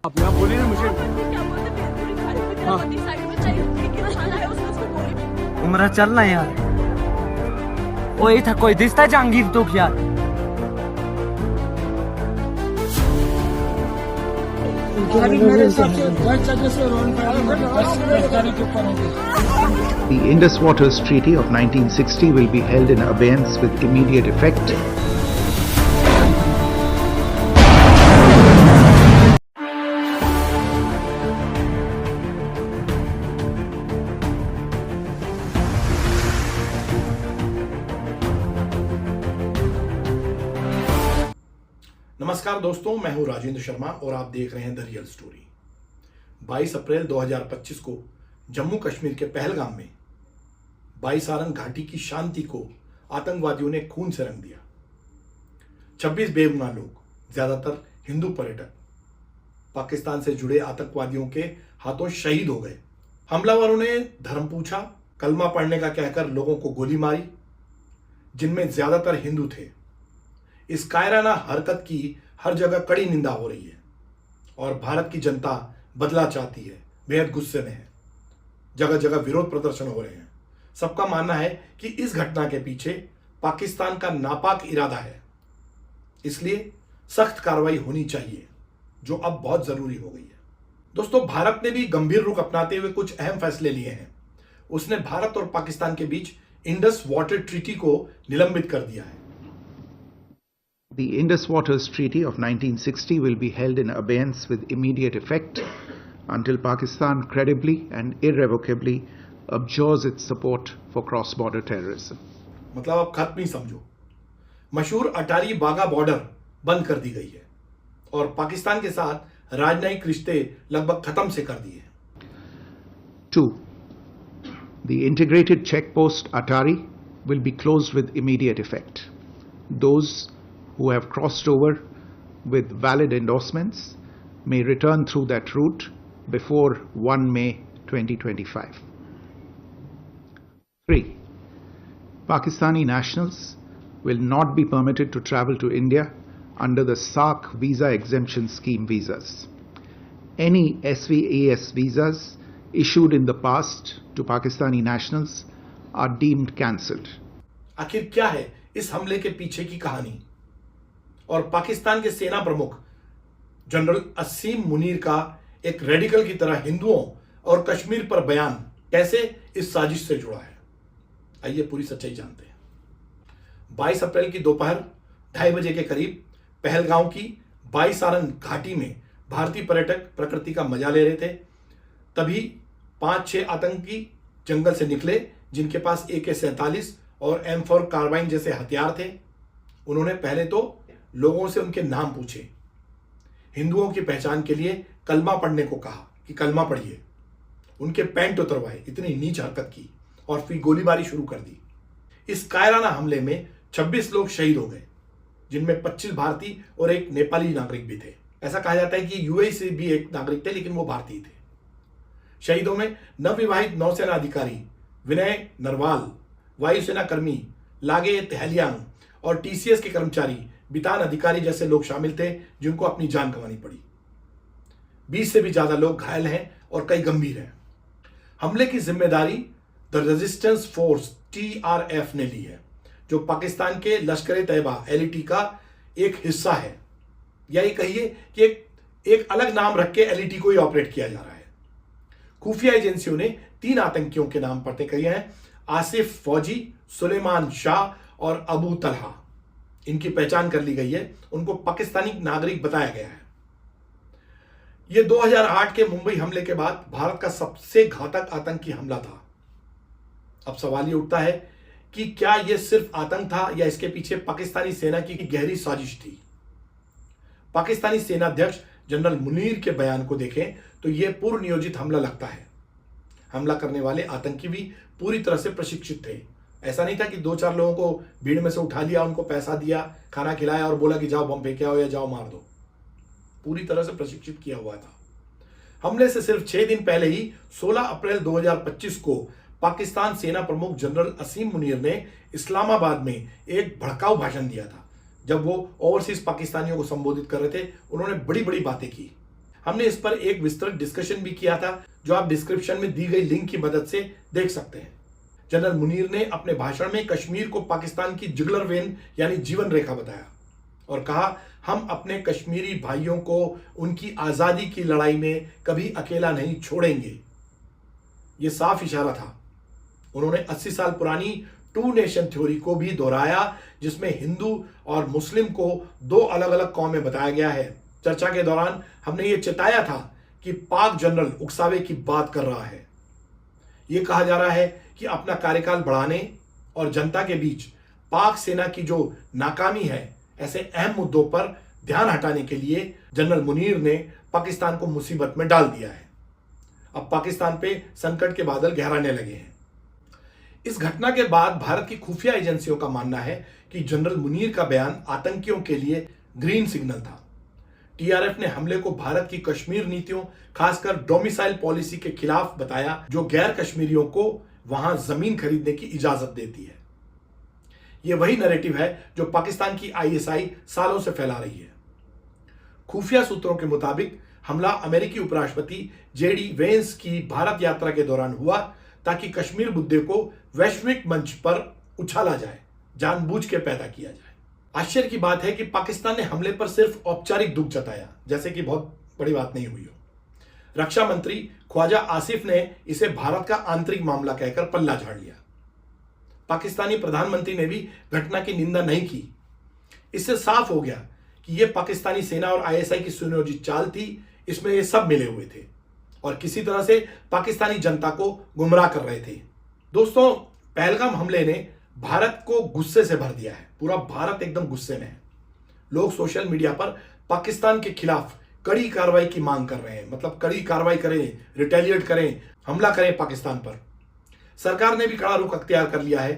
अपने आप बोलिए ना मुझे। क्या बोलते हैं, पूरी खाली पूरी हाँ। होती साइड में चाहिए, लेकिन खाना है उसमें उसको गोली। उमरा चलना यार। वही था, कोई दिसता जहांगीर तो यार। The Indus Waters Treaty of 1960 will be held in abeyance with immediate effect. नमस्कार दोस्तों, मैं हूं राजेंद्र शर्मा और आप देख रहे हैं द रियल स्टोरी। 22 अप्रैल 2025 को जम्मू कश्मीर के पहलगाम में बाईसारंग घाटी की शांति को आतंकवादियों ने खून से रंग दिया। 26 बेगुनाह लोग, ज्यादातर हिंदू पर्यटक, पाकिस्तान से जुड़े आतंकवादियों के हाथों शहीद हो गए। हमलावरों ने धर्म पूछा, कलमा पढ़ने का कहकर लोगों को गोली मारी, जिनमें ज्यादातर हिंदू थे। इस कायराना हरकत की हर जगह कड़ी निंदा हो रही है और भारत की जनता बदला चाहती है, बेहद गुस्से में है। जगह जगह विरोध प्रदर्शन हो रहे हैं। सबका मानना है कि इस घटना के पीछे पाकिस्तान का नापाक इरादा है, इसलिए सख्त कार्रवाई होनी चाहिए, जो अब बहुत जरूरी हो गई है। दोस्तों, भारत ने भी गंभीर रुख अपनाते हुए कुछ अहम फैसले लिए हैं। उसने भारत और पाकिस्तान के बीच इंडस वाटर ट्रीटी को निलंबित कर दिया है। The Indus Waters Treaty of 1960 will be held in abeyance with immediate effect until Pakistan credibly and irrevocably abjures its support for cross-border terrorism. मतलब आप खत्म ही समझो। मशहूर अटारी बागा बॉर्डर बंद कर दी गई है और पाकिस्तान के साथ राजनयिक रिश्ते लगभग खत्म से कर दिए। 2. The integrated checkpost Atari will be closed with immediate effect. Those who have crossed over with valid endorsements may return through that route before 1 May 2025. 3. Pakistani nationals will not be permitted to travel to India under the SAARC visa exemption scheme visas. Any SVAS visas issued in the past to Pakistani nationals are deemed cancelled. आखिर क्या है इस हमले के पीछे की कहानी और पाकिस्तान के सेना प्रमुख जनरल असीम मुनीर का एक रेडिकल की तरह हिंदुओं और कश्मीर पर बयान कैसे इस साजिश से जुड़ा है? आइए पूरी सच्चाई जानते हैं। 22 अप्रैल की दोपहर 2:30 बजे के करीब पहलगांव की बाईसारंग घाटी में भारतीय पर्यटक प्रकृति का मजा ले रहे थे। तभी 5-6 आतंकी जंगल से निकले, जिनके पास AK-47 और M4 कार्बाइन जैसे हथियार थे। उन्होंने पहले तो लोगों से उनके नाम पूछे, हिंदुओं की पहचान के लिए कलमा पढ़ने को कहा कि कलमा पढ़िए, उनके पैंट उतरवाए, इतनी नीच हरकत की और फिर गोलीबारी शुरू कर दी। इस कायराना हमले में 26 लोग शहीद हो गए, जिनमें 25 भारतीय और एक नेपाली नागरिक भी थे। ऐसा कहा जाता है कि यूएई से भी एक नागरिक थे, लेकिन वो भारतीय थे। शहीदों में नवविवाहित नौसेना अधिकारी विनय नरवाल, वायुसेना कर्मी लागे तेहलियांग और TCS के कर्मचारी बितान अधिकारी जैसे लोग शामिल थे, जिनको अपनी जान गंवानी पड़ी। 20 से भी ज्यादा लोग घायल हैं और कई गंभीर हैं। हमले की जिम्मेदारी द रेजिस्टेंस फोर्स TRF ने ली है, जो पाकिस्तान के लश्कर-ए-तैयबा LET का एक हिस्सा है, या ये कहिए कि एक अलग नाम रख के LET को ही ऑपरेट किया जा रहा है। खुफिया एजेंसियों ने 3 आतंकियों के नाम पते किए हैं: आसिफ फौजी, सुलेमान शाह और अबू तलहा। इनकी पहचान कर ली गई है, उनको पाकिस्तानी नागरिक बताया गया है। यह 2008 के मुंबई हमले के बाद भारत का सबसे घातक आतंकी हमला था। अब सवाल यह उठता है कि क्या यह सिर्फ आतंक था या इसके पीछे पाकिस्तानी सेना की गहरी साजिश थी? पाकिस्तानी सेनाध्यक्ष जनरल मुनीर के बयान को देखें तो यह पूर्व नियोजित हमला लगता है। हमला करने वाले आतंकी भी पूरी तरह से प्रशिक्षित थे। ऐसा नहीं था कि 2-4 लोगों को भीड़ में से उठा लिया, उनको पैसा दिया, खाना खिलाया और बोला कि जाओ बम फेंके आओ या जाओ मार दो। पूरी तरह से प्रशिक्षित किया हुआ था। हमले से सिर्फ 6 दिन पहले ही 16 अप्रैल 2025 को पाकिस्तान सेना प्रमुख जनरल असीम मुनीर ने इस्लामाबाद में एक भड़काऊ भाषण दिया था। जब वो ओवरसीज पाकिस्तानियों को संबोधित कर रहे थे, उन्होंने बड़ी बड़ी बातें की। हमने इस पर एक विस्तृत डिस्कशन भी किया था, जो आप डिस्क्रिप्शन में दी गई लिंक की मदद से देख सकते हैं। जनरल मुनीर ने अपने भाषण में कश्मीर को पाकिस्तान की जुगलर वेन यानी जीवन रेखा बताया और कहा, हम अपने कश्मीरी भाइयों को उनकी आजादी की लड़ाई में कभी अकेला नहीं छोड़ेंगे। यह साफ इशारा था। उन्होंने 80 साल पुरानी टू नेशन थ्योरी को भी दोहराया, जिसमें हिंदू और मुस्लिम को दो अलग अलग कौमें बताया गया है। चर्चा के दौरान हमने ये चिताया था कि पाक जनरल उकसावे की बात कर रहा है। यह कहा जा रहा है कि अपना कार्यकाल बढ़ाने और जनता के बीच पाक सेना की जो नाकामी है, ऐसे अहम मुद्दों पर ध्यान हटाने के लिए जनरल मुनीर ने पाकिस्तान को मुसीबत में डाल दिया है। अब पाकिस्तान पे संकट के बादल गहराने लगे हैं। इस घटना के बाद भारत की खुफिया एजेंसियों का मानना है कि जनरल मुनीर का बयान आतंकियों के लिए ग्रीन सिग्नल था। टीआरएफ ने हमले को भारत की कश्मीर नीतियों, खासकर डोमिसाइल पॉलिसी के खिलाफ बताया, जो गैर कश्मीरियों को वहां जमीन खरीदने की इजाजत देती है। यह वही नैरेटिव है जो पाकिस्तान की आईएसआई सालों से फैला रही है। खुफिया सूत्रों के मुताबिक हमला अमेरिकी उपराष्ट्रपति जेडी वेंस की भारत यात्रा के दौरान हुआ, ताकि कश्मीर मुद्दे को वैश्विक मंच पर उछाला जाए, जानबूझ के पैदा किया जाए। आश्चर्य की बात है कि पाकिस्तान ने हमले पर सिर्फ औपचारिक दुख जताया, जैसे कि बहुत बड़ी बात नहीं हुई हो। रक्षा मंत्री ख्वाजा आसिफ ने इसे भारत का आंतरिक मामला कहकर पल्ला झाड़ लिया। पाकिस्तानी प्रधानमंत्री ने भी घटना की निंदा नहीं की। इससे साफ हो गया कि यह पाकिस्तानी सेना और आईएसआई की सुनियोजित चाल थी। इसमें ये सब मिले हुए थे और किसी तरह से पाकिस्तानी जनता को गुमराह कर रहे थे। दोस्तों, पहलगाम हमले ने भारत को गुस्से से भर दिया है। पूरा भारत एकदम गुस्से में है। लोग सोशल मीडिया पर पाकिस्तान के खिलाफ कड़ी कार्रवाई की मांग कर रहे हैं, मतलब कड़ी कार्रवाई करें, रिटेलिएट करें, हमला करें पाकिस्तान पर। सरकार ने भी कड़ा रुख अख्तियार कर लिया है।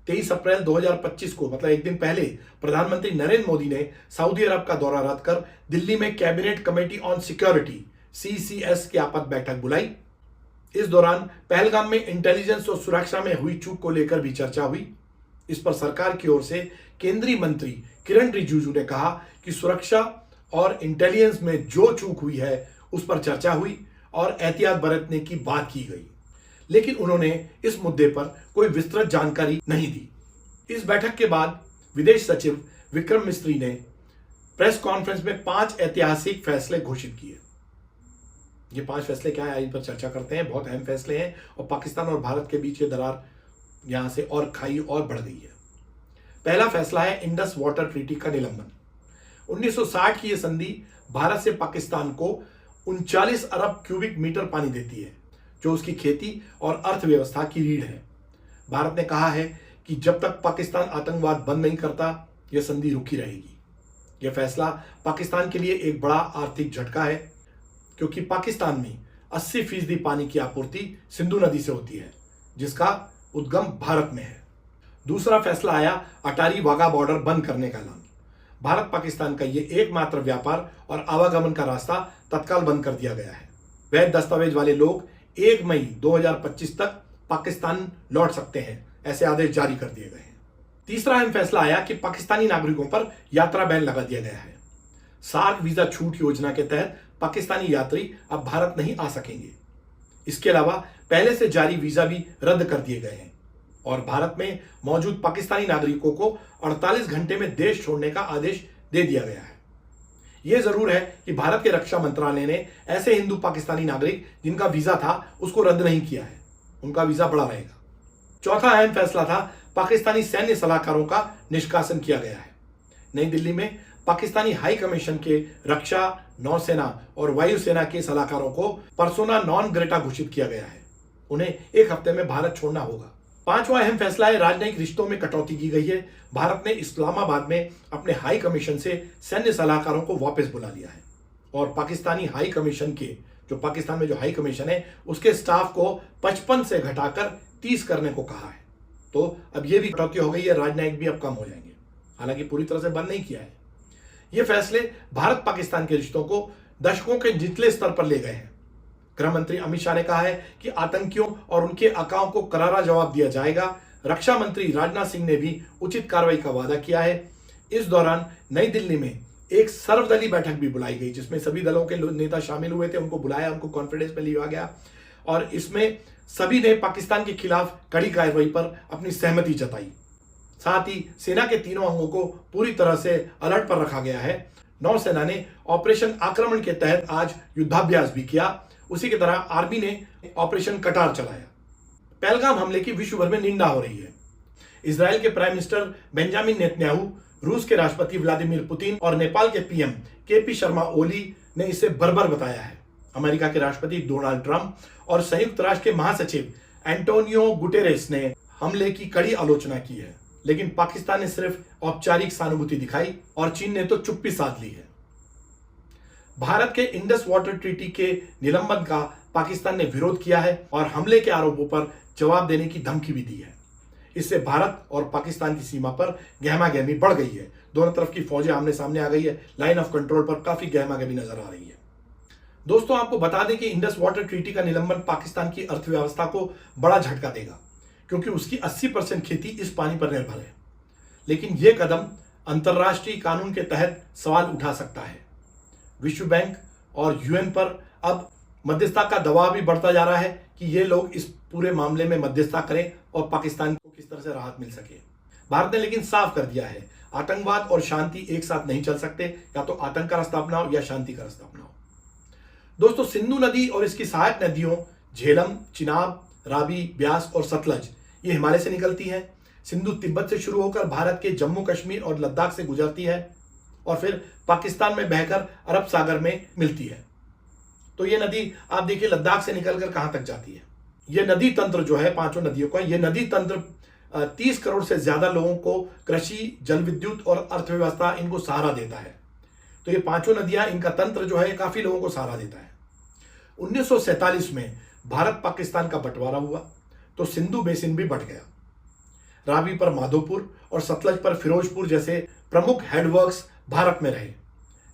23 अप्रैल 2025 को, मतलब एक दिन पहले, प्रधानमंत्री नरेंद्र मोदी ने सऊदी अरब का दौरा रद्द कर दिल्ली में cabinet committee on security CCS की आपात बैठक बुलाई। इस दौरान पहलगाम में इंटेलिजेंस और सुरक्षा में हुई चूक को लेकर भी चर्चा हुई। इस पर सरकार की ओर से केंद्रीय मंत्री किरण रिजिजू ने कहा कि सुरक्षा और इंटेलिजेंस में जो चूक हुई है उस पर चर्चा हुई और एहतियात बरतने की बात की गई, लेकिन उन्होंने इस मुद्दे पर कोई विस्तृत जानकारी नहीं दी। इस बैठक के बाद विदेश सचिव विक्रम मिस्री ने प्रेस कॉन्फ्रेंस में 5 ऐतिहासिक फैसले घोषित किए। ये 5 फैसले क्या है, इन पर चर्चा करते हैं। बहुत अहम फैसले हैं और पाकिस्तान और भारत के बीच ये दरार यहां से और खाई और बढ़ गई है। पहला फैसला है इंडस वाटर ट्रीटी का निलंबन। 1960 की यह संधि भारत से पाकिस्तान को 39 अरब क्यूबिक मीटर पानी देती है, जो उसकी खेती और अर्थव्यवस्था की रीढ़ है। भारत ने कहा है कि जब तक पाकिस्तान आतंकवाद बंद नहीं करता, यह संधि रुकी रहेगी। यह फैसला पाकिस्तान के लिए एक बड़ा आर्थिक झटका है, क्योंकि पाकिस्तान में 80% पानी की आपूर्ति सिंधु नदी से होती है, जिसका उद्गम भारत में है। दूसरा फैसला आया अटारी वाघा बॉर्डर बंद करने का ऐलान। भारत पाकिस्तान का यह एकमात्र व्यापार और आवागमन का रास्ता तत्काल बंद कर दिया गया है। वैध दस्तावेज वाले लोग 1 मई 2025 तक पाकिस्तान लौट सकते हैं, ऐसे आदेश जारी कर दिए गए हैं। तीसरा अहम फैसला आया कि पाकिस्तानी नागरिकों पर यात्रा बैन लगा दिया गया है। सार्क वीजा छूट योजना के तहत पाकिस्तानी यात्री अब भारत नहीं आ सकेंगे। इसके अलावा पहले से जारी वीजा भी रद्द कर दिए गए हैं और भारत में मौजूद पाकिस्तानी नागरिकों को 48 घंटे में देश छोड़ने का आदेश दे दिया गया है। यह जरूर है कि भारत के रक्षा मंत्रालय ने ऐसे हिंदू पाकिस्तानी नागरिक जिनका वीजा था उसको रद्द नहीं किया है, उनका वीजा बड़ा रहेगा। चौथा अहम फैसला था पाकिस्तानी सैन्य सलाहकारों का निष्कासन किया गया है। नई दिल्ली में पाकिस्तानी हाई कमीशन के रक्षा, नौसेना और वायुसेना के सलाहकारों को पर्सोना नॉन ग्रेटा घोषित किया गया है। उन्हें 1 हफ्ते में भारत छोड़ना होगा। पांचवा अहम फैसला है राजनयिक रिश्तों में कटौती की गई है। भारत ने इस्लामाबाद में अपने हाई कमीशन से सैन्य सलाहकारों को वापस बुला लिया है और पाकिस्तानी हाई कमीशन के, जो पाकिस्तान में जो हाई कमीशन है, उसके स्टाफ को 55 से घटाकर 30 करने को कहा है। तो अब यह भी कटौती हो गई है, राजनयिक भी अब कम हो जाएंगे, हालांकि पूरी तरह से बंद नहीं किया है। ये फैसले भारत पाकिस्तान के रिश्तों को दशकों के निचले स्तर पर ले गए हैं। गृह मंत्री अमित शाह ने कहा है कि आतंकियों और उनके आकाओं को करारा जवाब दिया जाएगा। रक्षा मंत्री राजनाथ सिंह ने भी उचित कार्रवाई का वादा किया है। इस दौरान नई दिल्ली में एक सर्वदलीय बैठक भी बुलाई गई जिसमें सभी दलों के नेता शामिल हुए थे, उनको बुलाया, उनको कॉन्फ्रेंस में लिया गया और इसमें सभी ने पाकिस्तान के खिलाफ कड़ी कार्रवाई पर अपनी सहमति जताई। साथ ही सेना के तीनों अंगों को पूरी तरह से अलर्ट पर रखा गया है। नौसेना ने ऑपरेशन आक्रमण के तहत आज युद्धाभ्यास भी किया। उसी की तरह आर्मी ने ऑपरेशन कटार चलाया। पहलगाम हमले की विश्व भर में निंदा हो रही है। इजराइल के प्राइम मिनिस्टर बेंजामिन नेतन्याहू, रूस के राष्ट्रपति व्लादिमीर पुतिन और नेपाल के पीएम केपी शर्मा ओली ने इसे बर्बर बताया है। अमेरिका के राष्ट्रपति डोनाल्ड ट्रंप और संयुक्त राष्ट्र के महासचिव एंटोनियो गुटेरेस ने हमले की कड़ी आलोचना की है, लेकिन पाकिस्तान ने सिर्फ औपचारिक सहानुभूति दिखाई और चीन ने तो चुप्पी साध ली है। भारत के इंडस वाटर ट्रीटी के निलंबन का पाकिस्तान ने विरोध किया है और हमले के आरोपों पर जवाब देने की धमकी भी दी है। इससे भारत और पाकिस्तान की सीमा पर गहमागहमी बढ़ गई है। दोनों तरफ की फौजें आमने सामने आ गई है। लाइन ऑफ कंट्रोल पर काफी गहमागहमी नजर आ रही है। दोस्तों, आपको बता दें कि इंडस वाटर ट्रीटी का निलंबन पाकिस्तान की अर्थव्यवस्था को बड़ा झटका देगा, क्योंकि उसकी 80% खेती इस पानी पर निर्भर है। लेकिन यह कदम अंतर्राष्ट्रीय कानून के तहत सवाल उठा सकता है। विश्व बैंक और यूएन पर अब मध्यस्थता का दबाव भी बढ़ता जा रहा है कि ये लोग इस पूरे मामले में मध्यस्थता करें और पाकिस्तान को किस तरह से राहत मिल सके। भारत ने लेकिन साफ कर दिया है, आतंकवाद और शांति एक साथ नहीं चल सकते। या तो आतंक का रास्ता अपनाओ या शांति का रास्ता अपनाओ। दोस्तों, सिंधु नदी और इसकी सहायक नदियों झेलम, चिनाब, रावी, ब्यास और सतलज ये हिमालय से निकलती हैं। सिंधु तिब्बत से शुरू होकर भारत के जम्मू कश्मीर और लद्दाख से गुजरती है और फिर पाकिस्तान में बहकर अरब सागर में मिलती है। तो ये नदी आप देखिए लद्दाख से निकलकर कहां तक जाती है। ये नदी तंत्र जो है, पांचों नदियों का ये नदी तंत्र 30 करोड़ से ज्यादा लोगों को कृषि, जल विद्युत और अर्थव्यवस्था इनको सहारा देता है। तो ये पांचों नदियां, इनका तंत्र जो है काफी लोगों को सहारा देता है। 1947 में भारत पाकिस्तान का बंटवारा हुआ तो सिंधु बेसिन भी बंट गया। रावी पर माधोपुर और सतलज पर फिरोजपुर जैसे प्रमुख हेडवर्क्स भारत में रहे,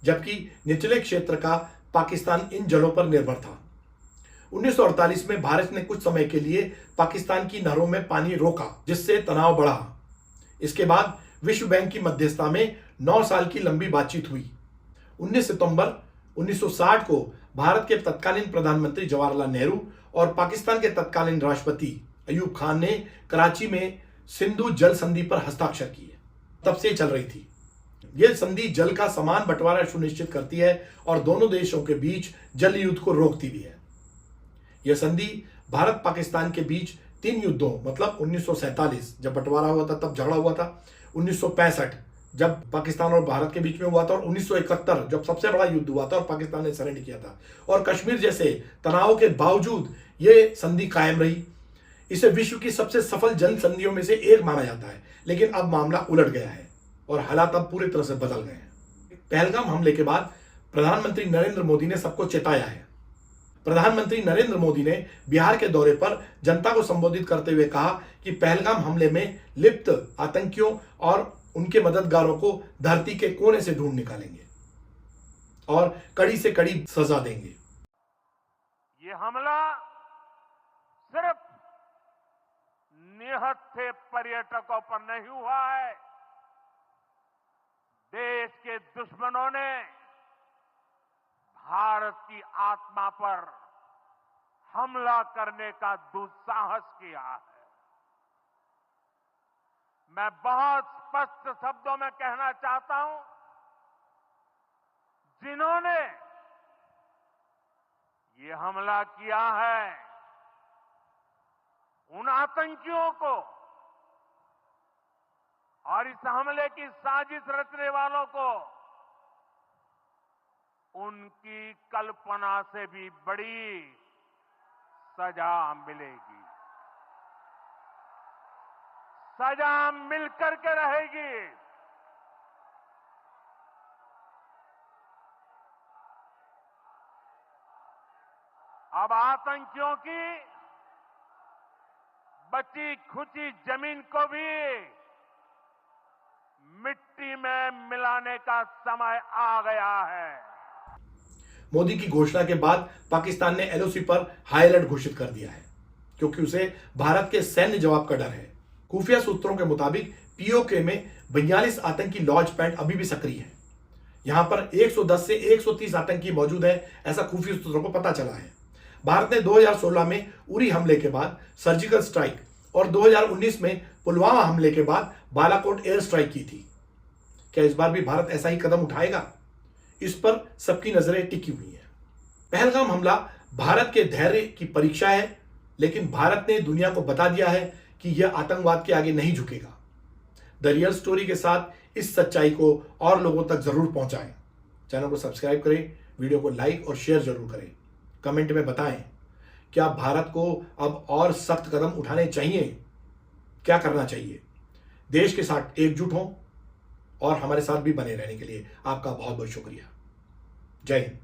जबकि निचले क्षेत्र का पाकिस्तान इन जलों पर निर्भर था। 1948 में भारत ने कुछ समय के लिए पाकिस्तान की नहरों में पानी रोका, जिससे तनाव बढ़ा। इसके बाद विश्व बैंक की मध्यस्थता में 9 साल की लंबी बातचीत हुई। 19 सितंबर 1960 को भारत के तत्कालीन प्रधानमंत्री जवाहरलाल नेहरू और पाकिस्तान के तत्कालीन राष्ट्रपति अयूब खान ने कराची में सिंधु जल संधि पर हस्ताक्षर किए। तब से चल रही थी। यह संधि जल का समान बंटवारा सुनिश्चित करती है और दोनों देशों के बीच जल युद्ध को रोकती भी है। यह संधि भारत पाकिस्तान के बीच 3 युद्धों, मतलब 1947 जब बंटवारा हुआ था तब झगड़ा हुआ था, 1965 जब पाकिस्तान और भारत के बीच में हुआ था और 1971 जब सबसे बड़ा युद्ध हुआ था और पाकिस्तान ने सरेंडर किया था। और कश्मीर जैसे तनाव के बावजूद यह संधि कायम रही। इसे विश्व की सबसे सफल जल संधियों में से एक माना जाता है। लेकिन अब मामला उलट गया है और हालात अब पूरी तरह से बदल गए हैं। पहलगाम हमले के बाद प्रधानमंत्री नरेंद्र मोदी ने सबको चेताया है। प्रधानमंत्री नरेंद्र मोदी ने बिहार के दौरे पर जनता को संबोधित करते हुए कहा कि पहलगाम हमले में लिप्त आतंकियों और उनके मददगारों को धरती के कोने से ढूंढ निकालेंगे और कड़ी से कड़ी सजा देंगे। ये हमला सिर्फ निहत्थे पर्यटकों पर नहीं हुआ है। देश के दुश्मनों ने भारत की आत्मा पर हमला करने का दुस्साहस किया है। मैं बहुत स्पष्ट शब्दों में कहना चाहता हूं, जिन्होंने ये हमला किया है उन आतंकियों को और इस हमले की साजिश रचने वालों को उनकी कल्पना से भी बड़ी सजा मिलेगी। सजा मिलकर के रहेगी। अब आतंकियों की बची खुची जमीन को भी मिट्टी में मिलाने का समय आ गया है। मोदी की घोषणा के बाद पाकिस्तान ने एलओसी पर हाई अलर्ट घोषित कर दिया है, क्योंकि उसे भारत के सैन्य जवाब का डर है। खुफिया सूत्रों के मुताबिक पीओके में 42 आतंकी लॉन्च पैड अभी भी सक्रिय है। यहां पर 110 से 130 आतंकी मौजूद हैं, ऐसा खुफिया सूत्रों को पता चला है। भारत ने 2016 में उरी हमले के बाद सर्जिकल स्ट्राइक और 2019 में पुलवामा हमले के बाद बालाकोट एयर स्ट्राइक की थी। क्या इस बार भी भारत ऐसा ही कदम उठाएगा? इस पर सबकी नजरें टिकी हुई हैं। पहलगाम हमला भारत के धैर्य की परीक्षा है, लेकिन भारत ने दुनिया को बता दिया है कि यह आतंकवाद के आगे नहीं झुकेगा। द रियल स्टोरी के साथ इस सच्चाई को और लोगों तक जरूर पहुंचाएं। चैनल को सब्सक्राइब करें, वीडियो को लाइक और शेयर जरूर करें। कमेंट में बताएं, क्या भारत को अब और सख्त कदम उठाने चाहिए? क्या करना चाहिए? देश के साथ एकजुट हों और हमारे साथ भी बने रहने के लिए आपका बहुत बहुत शुक्रिया। जय हिंद।